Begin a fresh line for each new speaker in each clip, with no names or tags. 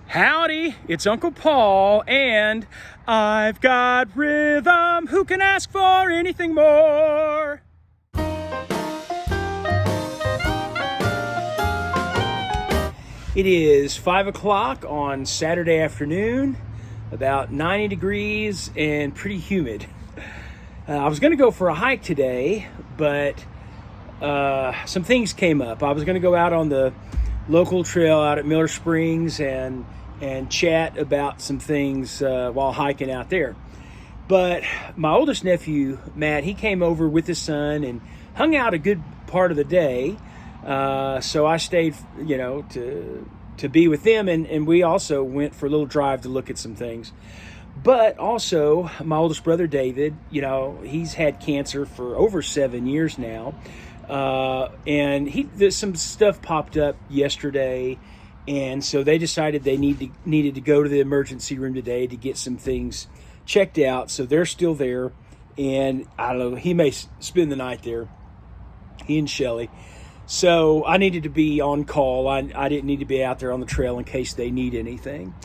Howdy, it's Uncle Paul, and I've got rhythm. Who can ask for anything more? It is 5 o'clock on Saturday afternoon, about 90 degrees and pretty humid. I was going to go for a hike today, but some things came up. I was going to go out on the local trail out at Miller Springs and chat about some things while hiking out there. But my oldest nephew, Matt, he came over with his son and hung out a good part of the day. So I stayed, to be with them, and we also went for a little drive to look at some things. But also, my oldest brother, David, he's had cancer for over 7 years now. And there's some stuff popped up yesterday, and so they decided they needed to go to the emergency room today to get some things checked out. So they're still there, and I don't know, he may spend the night there, he and Shelly. So I needed to be on call. I didn't need to be out there on the trail in case they need anything.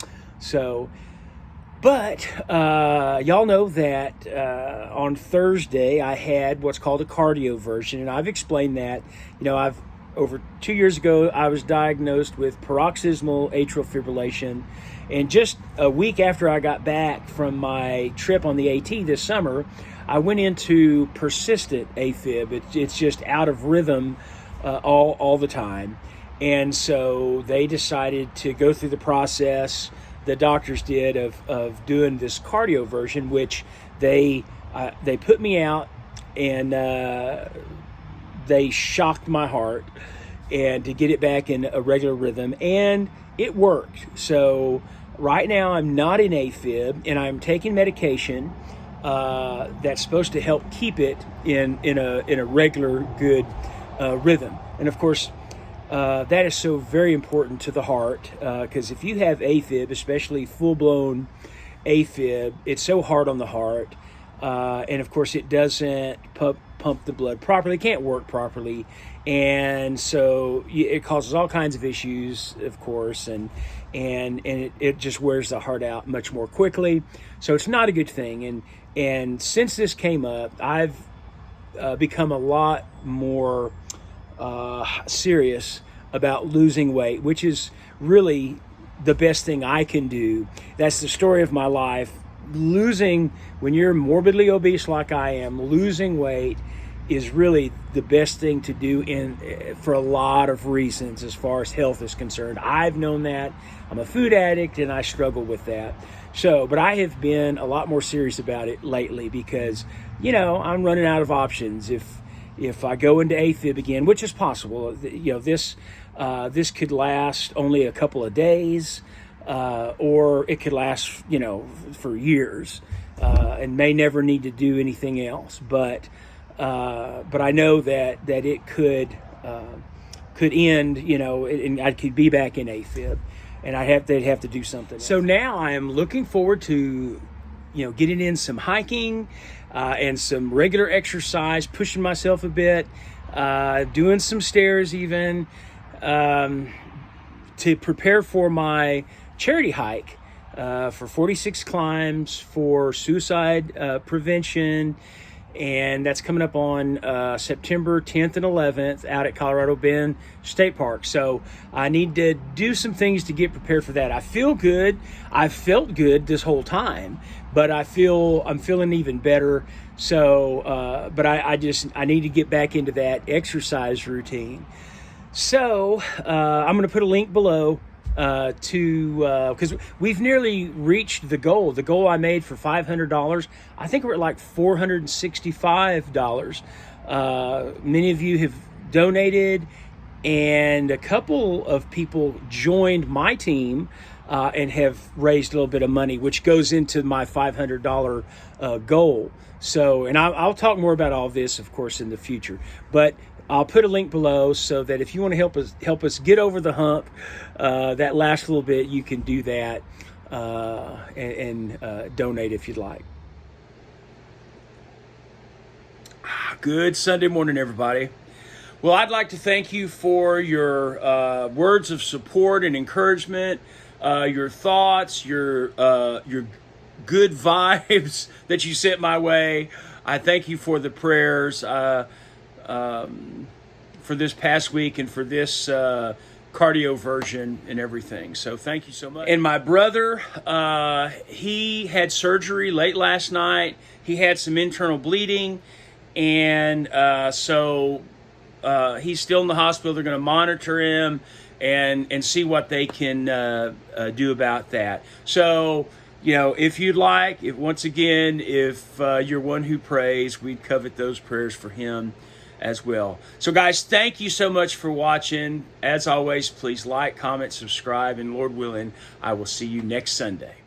But y'all know that on Thursday I had what's called a cardioversion, and I've explained that. Over 2 years ago, I was diagnosed with paroxysmal atrial fibrillation, and just a week after I got back from my trip on the AT this summer, I went into persistent AFib. It's just out of rhythm all the time, and so they decided to go through the process. The doctors did of doing this cardioversion, which they put me out and they shocked my heart and to get it back in a regular rhythm, and it worked. So right now I'm not in AFib, and I'm taking medication that's supposed to help keep it in a regular good rhythm. And of course, that is so very important to the heart, because if you have AFib, especially full-blown AFib, it's so hard on the heart, and of course it doesn't pump the blood properly, can't work properly, and so it causes all kinds of issues, of course, and it just wears the heart out much more quickly. So it's not a good thing. And since this came up, I've become a lot more serious about losing weight, which is really the best thing I can do. That's the story of my life. When you're morbidly obese like I am, losing weight is really the best thing to do for a lot of reasons as far as health is concerned. I've known that. I'm a food addict and I struggle with that. But I have been a lot more serious about it lately because, I'm running out of options. If I go into AFib again, which is possible, this could last only a couple of days, or it could last, for years, and may never need to do anything else. But I know that it could end, and I could be back in AFib, and they'd have to do something. So now I am looking forward to, getting in some hiking, and some regular exercise, pushing myself a bit, doing some stairs even, to prepare for my charity hike for 46 climbs for suicide prevention. And that's coming up on September 10th and 11th out at Colorado Bend State Park. So I need to do some things to get prepared for that. I feel good. I've felt good this whole time, but I'm feeling even better. So, but I need to get back into that exercise routine. So I'm going to put a link below because we've nearly reached the goal I made for $500. I think we're at like $465. Many of you have donated, and a couple of people joined my team and have raised a little bit of money, which goes into my $500 goal. So, and I'll talk more about all this, of course, in the future, but I'll put a link below so that if you want to help us get over the hump, that last little bit, you can do that and donate if you'd like. Good Sunday morning, everybody. Well, I'd like to thank you for your words of support and encouragement, your thoughts, your good vibes that you sent my way. I thank you for the prayers for this past week and for this cardioversion and everything. So thank you so much. And my brother, he had surgery late last night. He had some internal bleeding, and so he's still in the hospital. They're going to monitor him and see what they can do about that. So, you know, if you'd like, once again, if you're one who prays, we'd covet those prayers for him as well. So guys, thank you so much for watching. As always, please like, comment, subscribe, and Lord willing, I will see you next Sunday.